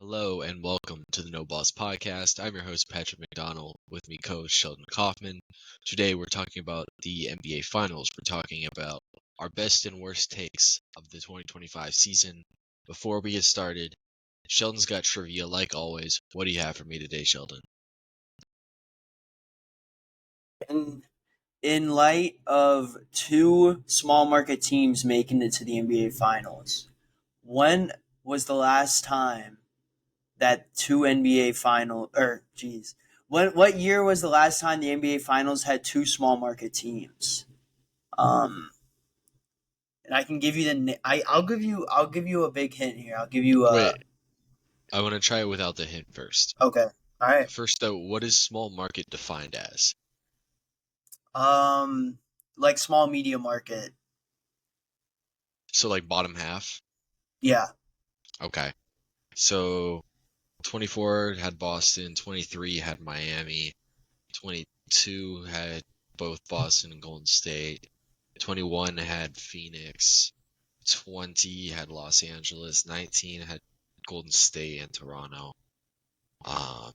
Hello and welcome to the No Boss Podcast. I'm your host, Patrick McDonald, with me co-host Sheldon Kaufman. Today we're talking about the NBA Finals. We're talking about our best and worst takes of the 2025 season. Before we get started, Sheldon's got trivia like always. What do you have for me today, Sheldon? In light of two small market teams making it to the NBA Finals, when was the last time that two NBA final what year was the last time the NBA Finals had two small market teams? Um, and I can give you I'll give you a big hint here. I'll give you a Wait, I want to try it without the hint first. okay. All right. First though, what is small market defined as? Um, like small media market. So like bottom half? Yeah. Okay. So 24 had Boston, 23 had Miami, 22 had both Boston and Golden State. 21 had Phoenix. 20 had Los Angeles. 19 had Golden State and Toronto. Uh,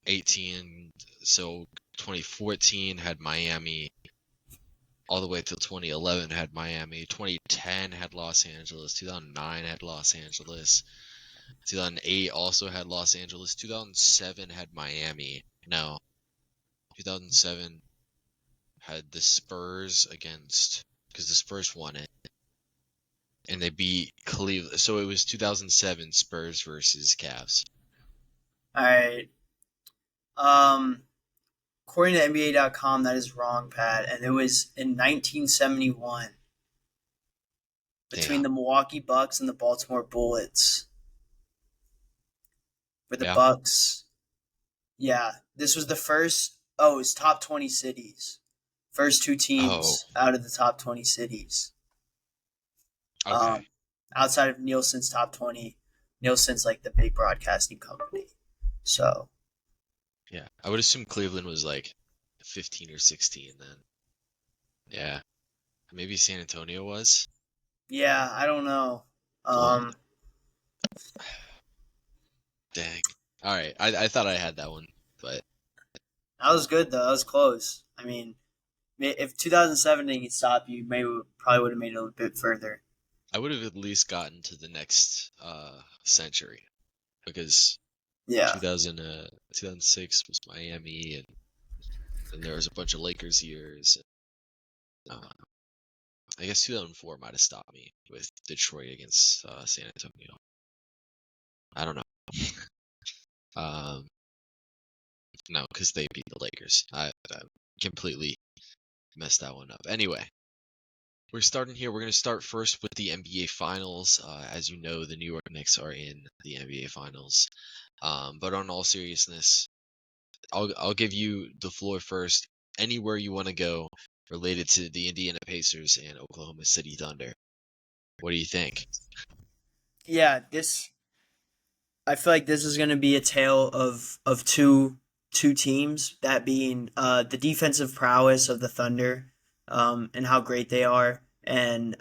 18, so 2014 had Miami. All the way till 2011 had Miami. 2010 had Los Angeles. 2009 had Los Angeles. 2008 also had Los Angeles. 2007 had Miami. No, 2007 had the Spurs because the Spurs won it, and they beat Cleveland. So it was 2007 Spurs versus Cavs. All right. Um, According to NBA.com, that is wrong, Pat. And it was in 1971 between Damn. the Milwaukee Bucks and the Baltimore Bullets. For the Yeah. Bucks, yeah, this was the first. Oh, it's top 20 cities. First two Oh, teams out of the top 20 cities. okay. Outside of Nielsen's top 20. Nielsen's like the big broadcasting company. So, Yeah. I would assume Cleveland was like 15 or 16 then. Yeah. Maybe San Antonio was. yeah, I don't know. Blood. Um, Dang. All right. I thought I had that one, but that was good, though. That was close. I mean, if 2007 didn't stop you, maybe we probably would have made it a bit further. I would have at least gotten to the next century because Yeah. 2000 2006 was Miami, and then there was a bunch of Lakers years. I guess 2004 might have stopped me with Detroit against San Antonio. I don't know. um, no, because they beat the Lakers. I completely messed that one up. Anyway, we're starting here. We're going to start first with the NBA Finals. As you know, the New York Knicks are in the NBA Finals. But on all seriousness, I'll give you the floor first. Anywhere you want to go related to the Indiana Pacers and Oklahoma City Thunder. What do you think? Yeah, I feel like this is going to be a tale of two teams, that being the defensive prowess of the Thunder, and how great they are, and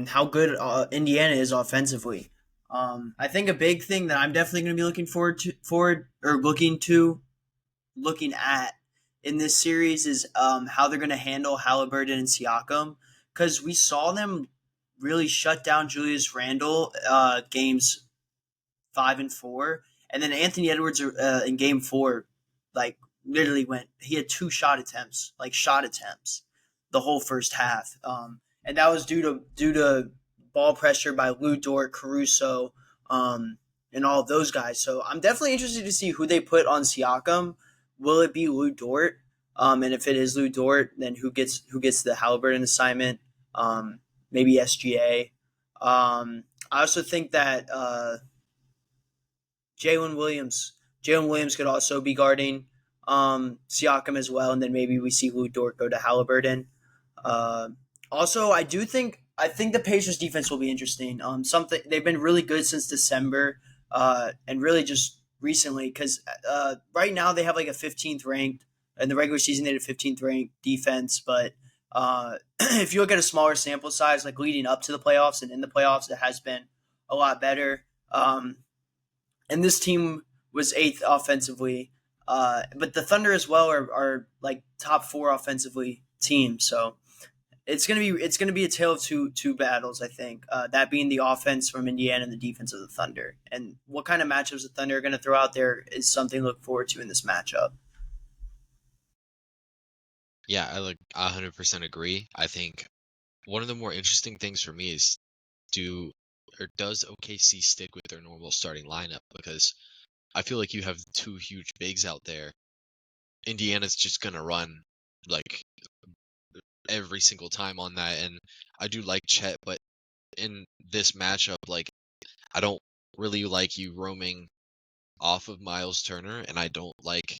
how good Indiana is offensively. I think a big thing that I'm definitely going to be looking at in this series is how they're going to handle Halliburton and Siakam, because we saw them really shut down Julius Randle games 5 and 4, and then Anthony Edwards in game 4, like literally he had two shot attempts, the whole first half, and that was due to ball pressure by Lou Dort, Caruso, and all of those guys. So I'm definitely interested to see who they put on Siakam. Will it be Lou Dort? And if it is Lou Dort, then who gets the Halliburton assignment? Maybe SGA. I also think that Jalen Williams. Jalen Williams could also be guarding Siakam as well, and then maybe we see Lou Dort go to Halliburton. Uh, Also, I think the Pacers defense will be interesting. Something they've been really good since December, and really just recently, because right now they have like a 15th ranked in the regular season. They had a 15th ranked defense, but if you look at a smaller sample size, like leading up to the playoffs and in the playoffs, it has been a lot better. and this team was eighth offensively. But the Thunder as well are like top four offensively team. So it's gonna be a tale of two battles. I think that being the offense from Indiana and the defense of the Thunder. And what kind of matchups the Thunder are going to throw out there is something to look forward to in this matchup. Yeah, I like 100% agree. I think one of the more interesting things for me is does OKC stick with their normal starting lineup? Because I feel like you have two huge bigs out there. Indiana's just gonna run like every single time on that, and I do like Chet, but in this matchup, like I don't really like you roaming off of Miles Turner, and I don't like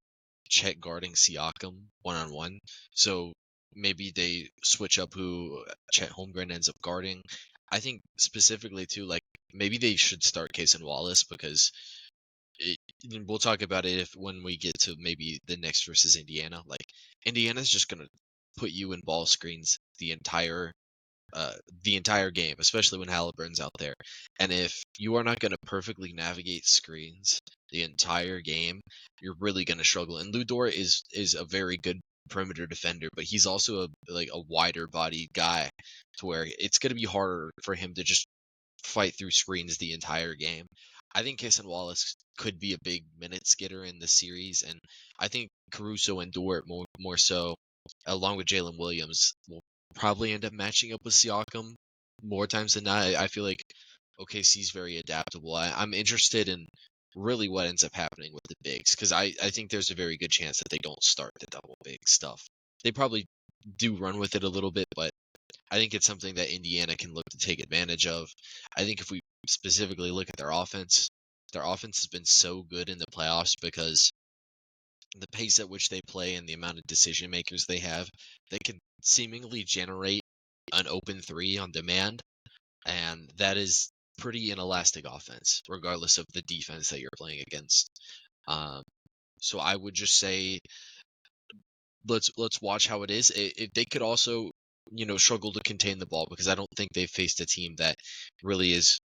Chet guarding Siakam one on one. So maybe they switch up who Chet Holmgren ends up guarding. I think specifically too, like maybe they should start Cason Wallace because it, we'll talk about it if when we get to maybe the next versus Indiana. Like Indiana's just gonna put you in ball screens uh, the entire game, especially when Halliburton's out there. And if you are not going to perfectly navigate screens the entire game, you're really going to struggle. And Ludor is a very good perimeter defender, but he's also a wider bodied guy to where it's going to be harder for him to just fight through screens the entire game. I think Cason Wallace could be a big minutes getter in the series, and I think Caruso and Dort more so, along with Jalen Williams, will probably end up matching up with Siakam more times than not. I feel like OKC's very adaptable. I'm interested in really what ends up happening with the bigs because I think there's a very good chance that they don't start the double big stuff. They probably do run with it a little bit, but I think it's something that Indiana can look to take advantage of. I think if we specifically look at their offense has been so good in the playoffs because the pace at which they play and the amount of decision makers they can seemingly generate an open three on demand, and that is pretty inelastic offense, regardless of the defense that you're playing against. Um, so I would just say let's watch how it is. If they could also, struggle to contain the ball because I don't think they've faced a team that really is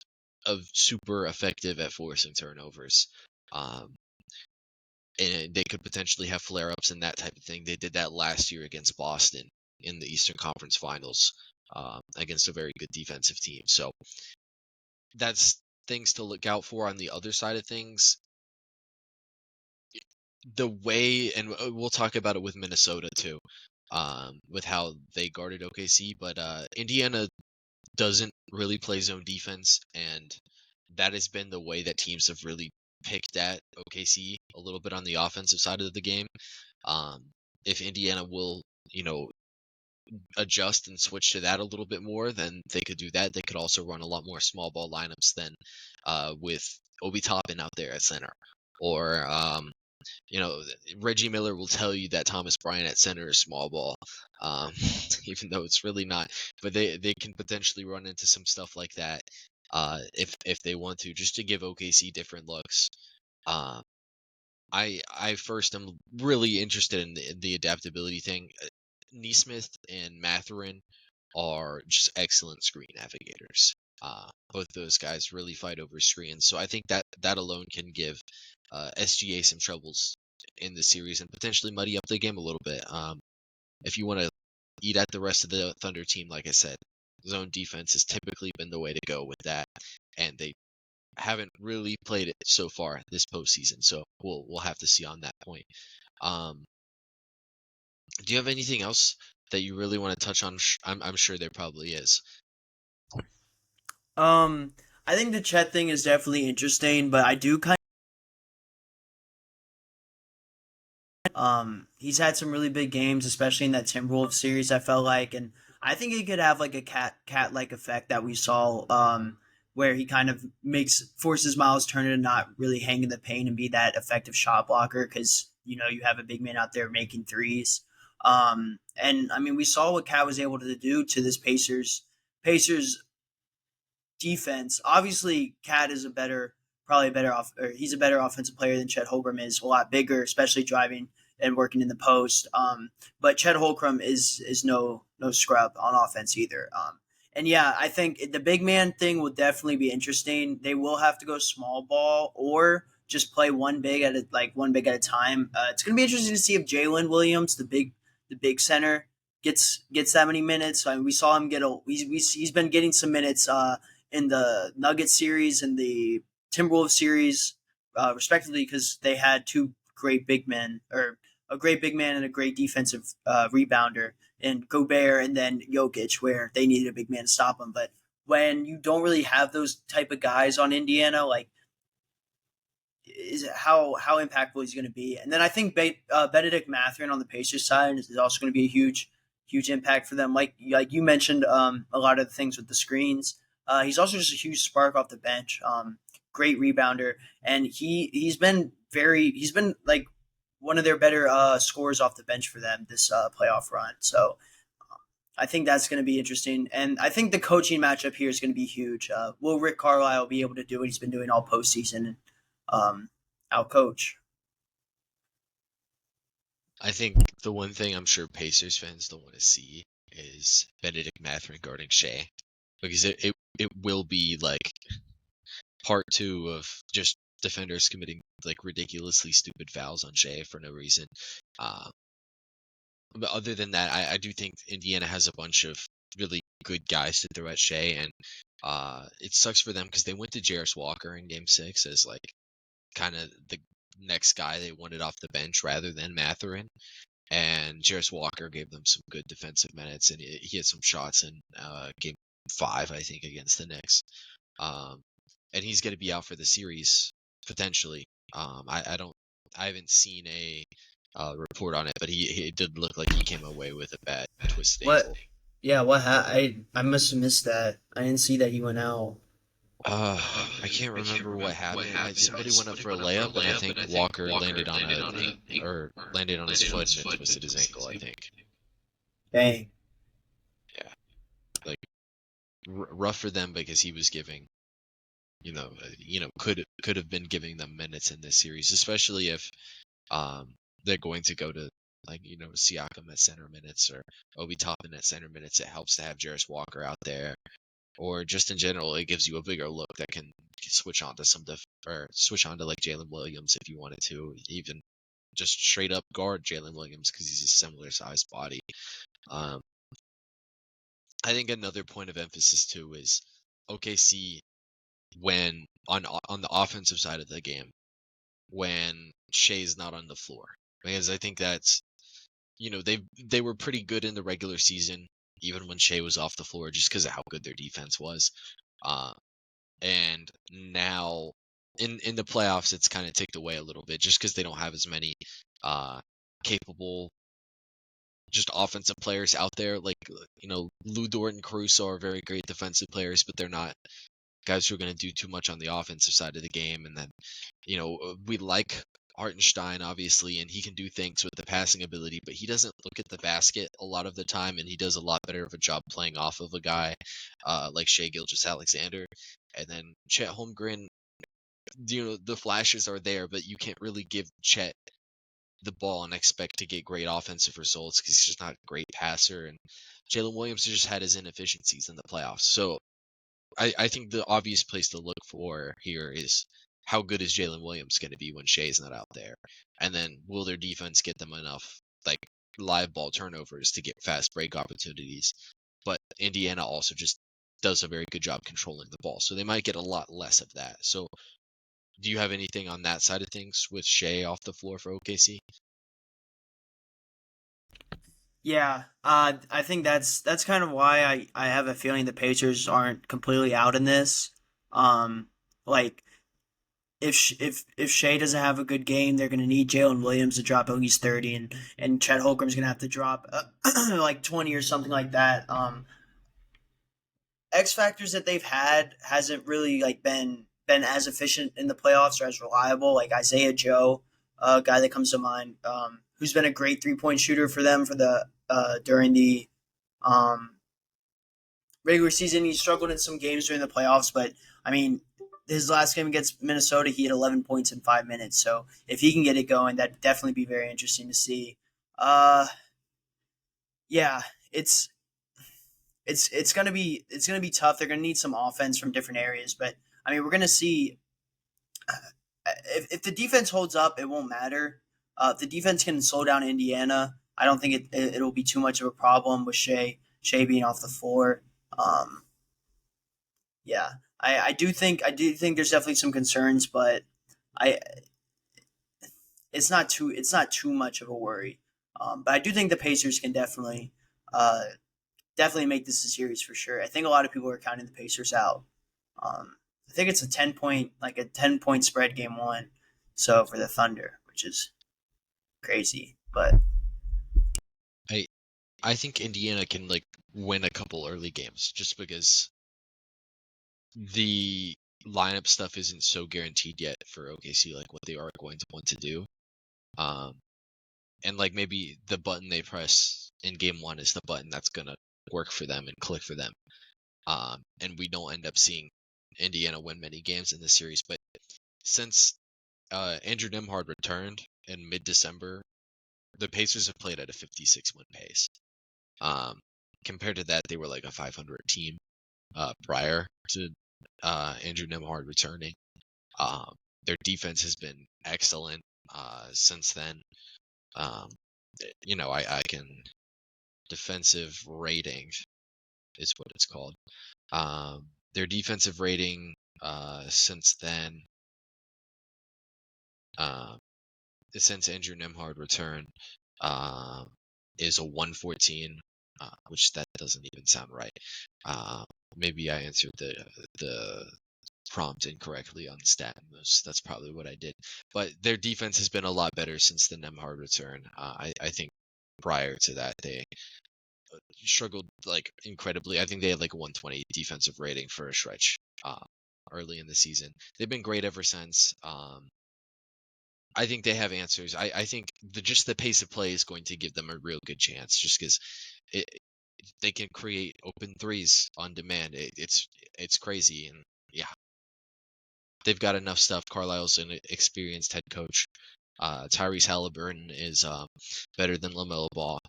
of super effective at forcing turnovers. Um, and they could potentially have flare-ups and that type of thing. They did that last year against Boston in the Eastern Conference Finals against a very good defensive team. So that's things to look out for on the other side of things. The way, and we'll talk about it with Minnesota too, with how they guarded OKC, but Indiana doesn't really play zone defense, and that has been the way that teams have really picked at OKC a little bit on the offensive side of the game. Um, if Indiana will, adjust and switch to that a little bit more, then they could do that. They could also run a lot more small ball lineups than with Obi Toppin out there at center, or you know, Reggie Miller will tell you that Thomas Bryant at center is small ball, um, even though it's really not. But they can potentially run into some stuff like that if they want to, just to give OKC different looks. Uh, I first am really interested in the adaptability thing. Neesmith and Matherin are just excellent screen navigators. Both those guys really fight over screens, so I think that alone can give SGA some troubles in the series and potentially muddy up the game a little bit. If you want to eat at the rest of the Thunder team, like I said, zone defense has typically been the way to go with that, and they haven't really played it so far this postseason. So we'll have to see on that point. Um, do you have anything else that you really want to touch on? I'm sure there probably is. Um, I think the Chet thing is definitely interesting, but I do kind he's had some really big games, especially in that Timberwolves series. I felt like, and I think he could have like a cat like effect that we saw, where he kind of forces Miles Turner to not really hang in the paint and be that effective shot blocker because you have a big man out there making threes. And I mean, we saw what Cat was able to do to this Pacers defense. Obviously, Cat is probably a better or he's a better offensive player than Chet Holmgren is. A lot bigger, especially driving and working in the post. But Chet Holmgren is no scrub on offense either. And yeah, I think the big man thing will definitely be interesting. They will have to go small ball, or just play one big at a time. It's going to be interesting to see if Jalen Williams, the big center, gets that many minutes. I mean, we saw him he's been getting some minutes in the Nuggets series and the Timberwolves series, respectively, because they had two great big men, or a great big man and a great defensive rebounder, and Gobert and then Jokic, where they needed a big man to stop him. But when you don't really have those type of guys on Indiana, like is how impactful he's going to be. And then I think Benedict Mathurin on the Pacers side is also going to be a huge impact for them. Like you mentioned, a lot of the things with the screens. He's also just a huge spark off the bench. Great rebounder, and he's been like one of their better scorers off the bench for them this playoff run. So I think that's going to be interesting, and I think the coaching matchup here is going to be huge. Will Rick Carlisle be able to do what he's been doing all postseason and out coach? I think the one thing I'm sure Pacers fans don't want to see is Benedict Mathurin guarding Shea, because it will be like part two of just defenders committing like ridiculously stupid fouls on Shea for no reason. Uh, but other than that, I do think Indiana has a bunch of really good guys to throw at Shea, and it sucks for them because they went to Jarris Walker in Game 6 as like kind of the next guy they wanted off the bench rather than Mathurin. And Jarris Walker gave them some good defensive minutes, and he had some shots in Game 5, I think, against the Knicks. And he's going to be out for the series potentially. I haven't seen a report on it, but he did look like he came away with a bad twisted What? ankle. Yeah, I must have missed that. I didn't see that he went out. I can't remember what happened. Somebody went up for a layup, and I think Walker landed on landed on his foot and it twisted his ankle. I think. Dang. Yeah, like rough for them because he was giving, could have been giving them minutes in this series, especially if they're going to go to like Siakam at center minutes or Obi Toppin at center minutes. It helps to have Jarris Walker out there, or just in general, it gives you a bigger look that can switch on to or switch on to like Jalen Williams if you wanted to, even just straight up guard Jalen Williams because he's a similar sized body. Um, I think another point of emphasis too is OKC when on the offensive side of the game when Shea's not on the floor, because I think that's they were pretty good in the regular season even when Shea was off the floor just because of how good their defense was. And now in the playoffs, it's kind of ticked away a little bit just because they don't have as many capable just offensive players out there. Like, Lou Dort and Caruso are very great defensive players, but they're not guys who are going to do too much on the offensive side of the game. And then, we like Hartenstein, obviously, and he can do things with the passing ability, but he doesn't look at the basket a lot of the time, and he does a lot better of a job playing off of a guy like Shea Gilgeous-Alexander. And then Chet Holmgren, the flashes are there, but you can't really give Chet the ball and expect to get great offensive results because he's just not a great passer. And Jalen Williams just had his inefficiencies in the playoffs. So I think the obvious place to look for here is how good is Jalen Williams going to be when Shea's not out there? And then will their defense get them enough like live ball turnovers to get fast break opportunities? But Indiana also just does a very good job controlling the ball. So they might get a lot less of that. So do you have anything on that side of things with Shea off the floor for OKC? Yeah, I think that's kind of why I have a feeling the Pacers aren't completely out in this. Like if Shea doesn't have a good game, they're gonna need Jalen Williams to drop at least 30, and Chet Holmgren's gonna have to drop like 20 or something like that. X factors that they've had hasn't really like been as efficient in the playoffs or as reliable. Like Isaiah Joe, a guy that comes to mind, who's been a great 3 point shooter for them for the during the um, regular season. He struggled in some games during the playoffs, but I mean, his last game against Minnesota, he had 11 points in 5 minutes. So if he can get it going, that'd definitely be very interesting to see. Uh, yeah, it's gonna be tough. They're gonna need some offense from different areas, but I mean, we're gonna see if the defense holds up, it won't matter. If the defense can slow down Indiana, I don't think it'll be too much of a problem with Shea being off the floor. Um, yeah, I do think there's definitely some concerns, but I it's not too much of a worry. But I do think the Pacers can uh, definitely make this a series for sure. I think a lot of people are counting the Pacers out. I think it's a 10 point spread game one. So for the Thunder, which is crazy, but I I think Indiana can like win a couple early games just because the lineup stuff isn't so guaranteed yet for OKC, like what they are going to want to do. Um, and like maybe the button they press in game one is the button that's gonna work for them and click for them. And we don't end up seeing Indiana win many games in this series. But since Andrew Nembhard returned in mid-December, the Pacers have played at a 56 win pace. Compared to that, they were like a 500 team prior to Andrew Nembhard returning. Their defense has been excellent since then. I can defensive rating is what it's called. Their defensive rating since then, uh, since Andrew Nembhard returned, is a 114, which that doesn't even sound right. Maybe I answered the prompt incorrectly on StatMoose. That's probably what I did. But their defense has been a lot better since the Nembhard return. I think prior to that they struggled like incredibly. I think they had like a 120 defensive rating for a stretch early in the season. They've been great ever since. I think they have answers. I think just the pace of play is going to give them a real good chance, just because they can create open threes on demand. It's crazy, and yeah, they've got enough stuff. Carlisle's an experienced head coach. Tyrese Halliburton is better than LaMelo Ball.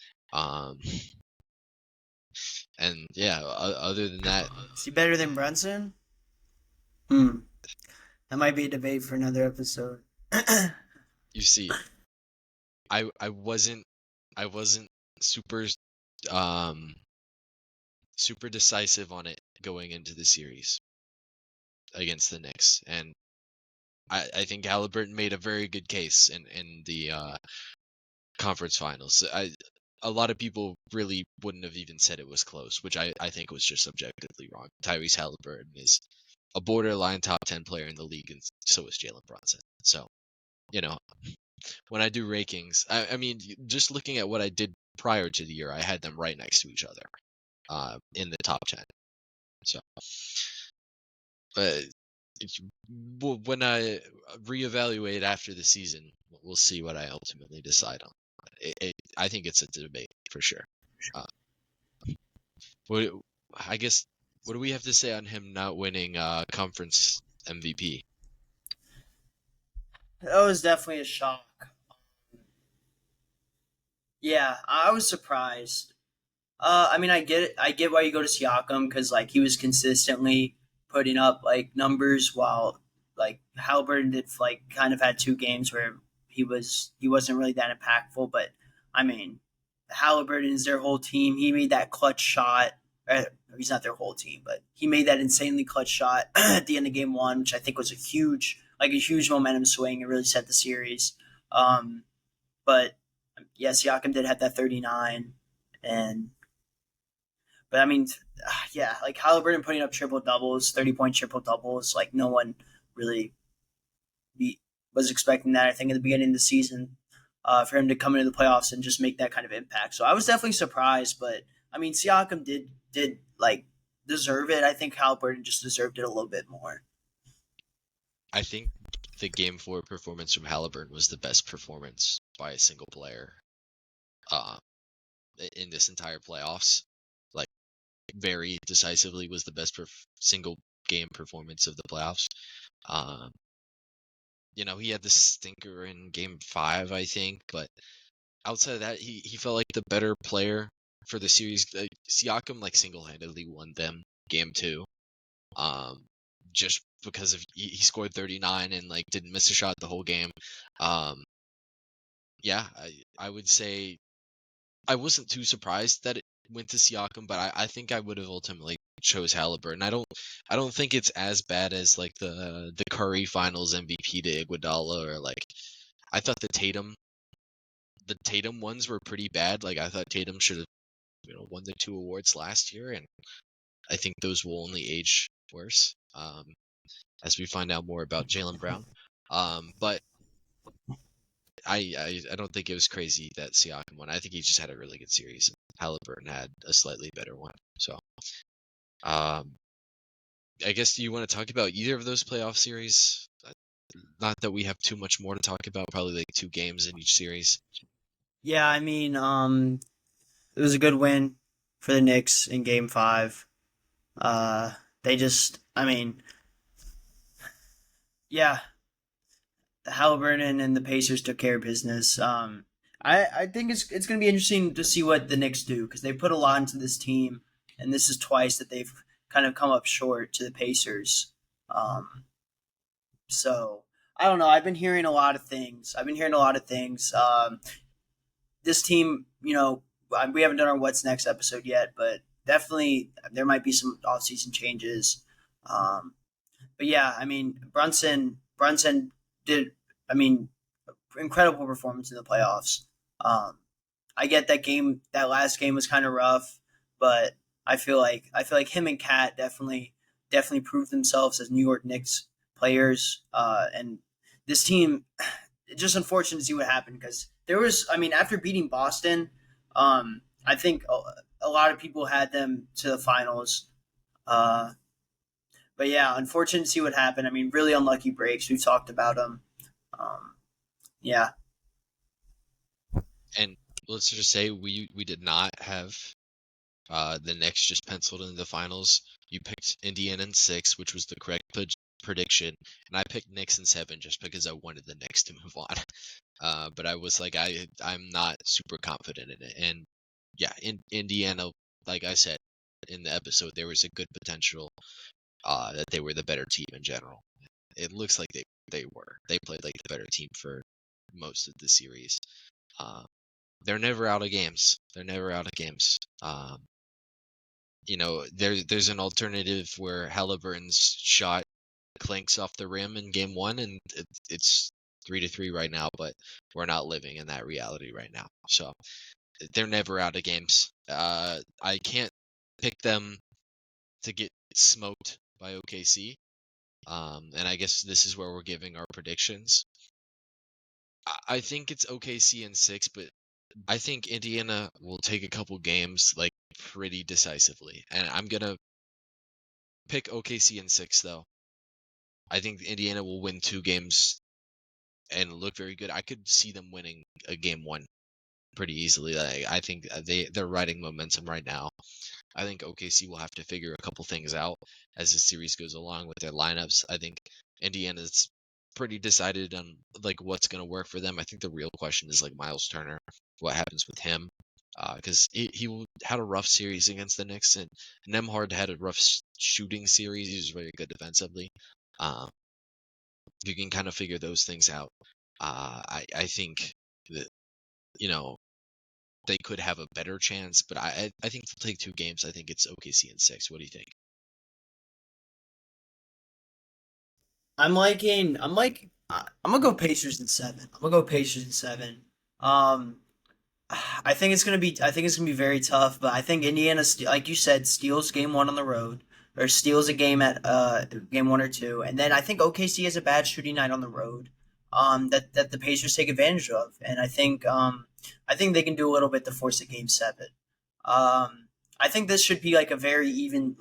And yeah, other than that, is he better than Brunson? Hmm. That might be a debate for another episode. you see, I wasn't super um super decisive on it going into the series against the Knicks, and I think Halliburton made a very good case in the conference finals. A lot of people really wouldn't have even said it was close, which I think was just objectively wrong. Tyrese Halliburton is a borderline top 10 player in the league, and so is Jalen Brunson. So, you know, when I do rankings, I mean, just looking at what I did prior to the year, I had them right next to each other in the top 10. So, but when I reevaluate after the season, we'll see what I ultimately decide on. I think it's a debate for sure. Uh, what I guess what do we have to say on him not winning conference MVP? That was definitely a shock. Yeah, I was surprised. I mean, I get it. I get why you go to Siakam because like he was consistently putting up like numbers while like Halliburton did like kind of had 2 games where he wasn't really that impactful. But I mean, Halliburton is their whole team. He made that clutch shot. He's not their whole team, but he made that insanely clutch shot at the end of game one, which I think was a huge momentum swing. It really set the series. Um, but yeah, Siakam did have that 39, and but I mean, yeah, like Halliburton putting up triple doubles, 30 point triple doubles, like no one really be, was expecting that. I think at the beginning of the season, for him to come into the playoffs and just make that kind of impact. So I was definitely surprised, but I mean, Siakam did like deserve it. I think Halliburton just deserved it a little bit more. I think the game four performance from Halliburton was the best performance by a single player uh, in this entire playoffs. Like very decisively was the best single game performance of the playoffs. Um, he had the stinker in game five, I think, but outside of that, he felt like the better player for the series. Siakam like single handedly won them game two. Um, just because of he scored 39 and like didn't miss a shot the whole game. Um, yeah, I would say I wasn't too surprised that it went to Siakam, but I think I would have ultimately chose Halliburton. I don't think it's as bad as like the Curry Finals MVP to Iguodala, or like I thought the Tatum ones were pretty bad. Like I thought Tatum should have won the two awards last year, and I think those will only age worse as we find out more about Jaylen Brown. But I don't think it was crazy that Siakam won. I think he just had a really good series. Halliburton had a slightly better one. So, um, I guess, do you want to talk about either of those playoff series? Not that we have too much more to talk about. Probably like 2 games in each series. Yeah, I mean, it was a good win for the Knicks in Game Five. Uh, they just, I mean, yeah, the Halliburton and the Pacers took care of business. I think it's going to be interesting to see what the Knicks do because they put a lot into this team, and this is twice that they've kind of come up short to the Pacers. Um, so I don't know. I've been hearing a lot of things. This team, we haven't done our what's next episode yet, but definitely there might be some offseason changes. Um, but yeah, I mean Brunson did, I mean, incredible performance in the playoffs. Um, I get that last game was kind of rough, but I feel like him and Cat definitely proved themselves as New York Knicks players. And this team, it's just unfortunate to see what happened because there was, I mean, after beating Boston, I think a lot of people had them to the finals. Uh, but yeah, unfortunate to see what happened. I mean, really unlucky breaks. We've talked about them. Um, yeah, And let's just say we did not have the Knicks just penciled in the finals. You picked Indiana in 6, which was the correct prediction, and I picked Knicks in 7 just because I wanted the Knicks to move on. But I was like, I'm not super confident in it. And yeah, in Indiana, like I said in the episode, there was a good potential that they were the better team in general. It looks like they were. They played like the better team for most of the series. Uh, they're never out of games. They're never out of games. There's an alternative where Halliburton's shot clanks off the rim in game 1, and it's 3-3 right now, but we're not living in that reality right now. So they're never out of games. I can't pick them to get smoked by OKC. And I guess this is where we're giving our predictions. I think it's OKC in 6, but I think Indiana will take a couple games like pretty decisively. And I'm gonna pick OKC in 6 though. I think Indiana will win 2 games and look very good. I could see them winning a game 1 pretty easily. I think they're riding momentum right now. I think OKC will have to figure a couple things out as the series goes along with their lineups. I think Indiana's pretty decided on like what's going to work for them. I think the real question is like Miles Turner, what happens with him, because he had a rough series against the Knicks, and Nembhard had a rough shooting series. He was very good defensively. Um, you can kind of figure those things out. I think that you know they could have a better chance, but I think they'll take 2 games. I think it's OKC in 6. What do you think? I'm gonna go Pacers in 7. I'm gonna go Pacers in 7. Um, I think it's gonna be very tough, but I think Indiana, like you said, steals game 1 on the road, or steals a game at game 1 or 2, and then I think OKC has a bad shooting night on the road. That the Pacers take advantage of, and I think they can do a little bit to force a game 7. I think this should be like a very even,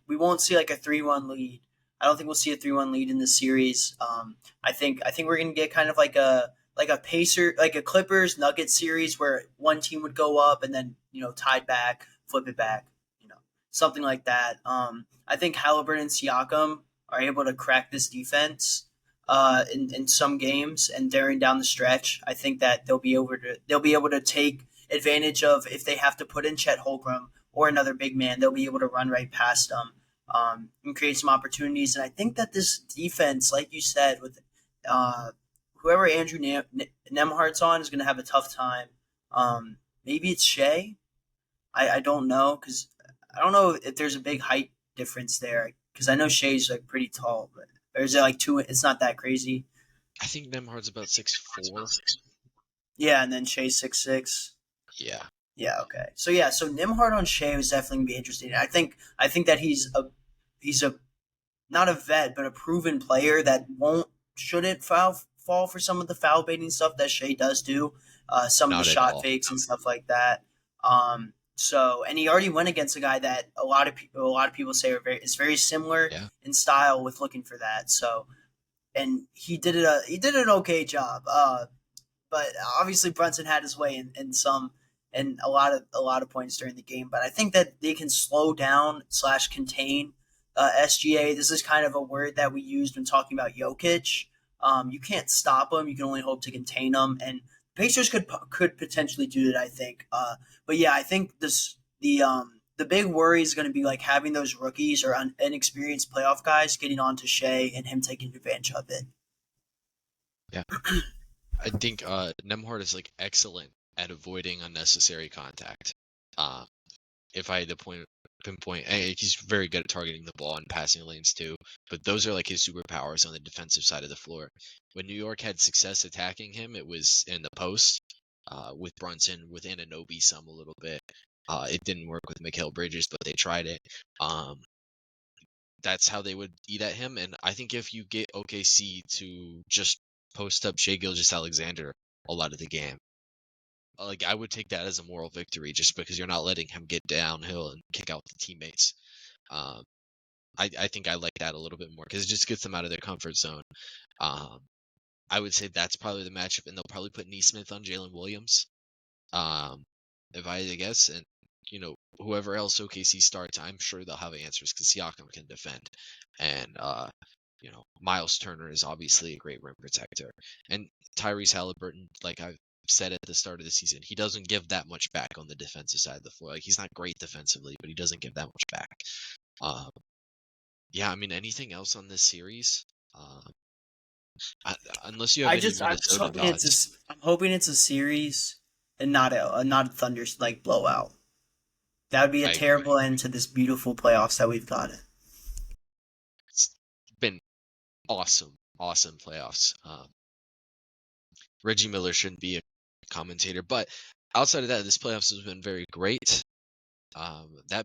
we won't see like a 3-1 lead. I don't think we'll see a 3-1 lead in this series. I think we're gonna get kind of like a Clippers Nuggets series where one team would go up and then tied back, flip it back, something like that. I think Halliburton and Siakam are able to crack this defense in some games and during down the stretch. I think that they'll be able to take advantage of if they have to put in Chet Holmgren or another big man. They'll be able to run right past them. and create some opportunities. And I think that this defense, like you said, with whoever Andrew Nemhart's on, is going to have a tough time. Maybe it's Shea. I don't know because I don't know if there's a big height difference there because I know Shea's like pretty tall, but or is it like two? It's not that crazy. I think Nemhard's about 6'4". Yeah, and then Shea's 6'6". Yeah. Yeah, okay. So yeah, so Nimhard on Shea was definitely gonna be interesting. I think that he's a not a vet, but a proven player that won't shouldn't fall for some of the foul baiting stuff that Shea does do, some of the Not at shot all. fakes and stuff like that. So and he already went against a guy that a lot of people say is very similar Yeah. in style with looking for that. So and he did an okay job. But obviously Brunson had his way in some and a lot of points during the game. But I think that they can slow down / contain SGA. This is kind of a word that we used when talking about Jokic. You can't stop him. You can only hope to contain him, and Pacers could potentially do it. I think. But yeah, I think the big worry is going to be like having those rookies or inexperienced playoff guys getting onto Shea and him taking advantage of it. Yeah. I think Nemhard is like excellent at avoiding unnecessary contact. If I had to pinpoint, he's very good at targeting the ball and passing lanes too. But those are like his superpowers on the defensive side of the floor. When New York had success attacking him, it was in the post with Brunson, with Anunoby some a little bit. It didn't work with Mikal Bridges, but they tried it. That's how they would eat at him. And I think if you get OKC to just post up Shai Gilgeous-Alexander a lot of the game, like I would take that as a moral victory, just because you're not letting him get downhill and kick out the teammates. Um, I think I like that a little bit more because it just gets them out of their comfort zone. I would say that's probably the matchup, and they'll probably put Neesmith on Jalen Williams. If I had to guess, and whoever else OKC starts, I'm sure they'll have answers because Siakam can defend, and Miles Turner is obviously a great rim protector, and Tyrese Halliburton, like I've said at the start of the season, he doesn't give that much back on the defensive side of the floor. Like he's not great defensively, but he doesn't give that much back. Yeah, I mean anything else on this series? Unless you have any I'm just Minnesota hoping thoughts. I'm hoping it's a series and not a Thunder like blowout. That would be a I agree. terrible end to this beautiful playoffs that we've got. It's been awesome playoffs. Reggie Miller shouldn't be a commentator, but outside of that, this playoffs has been very great. That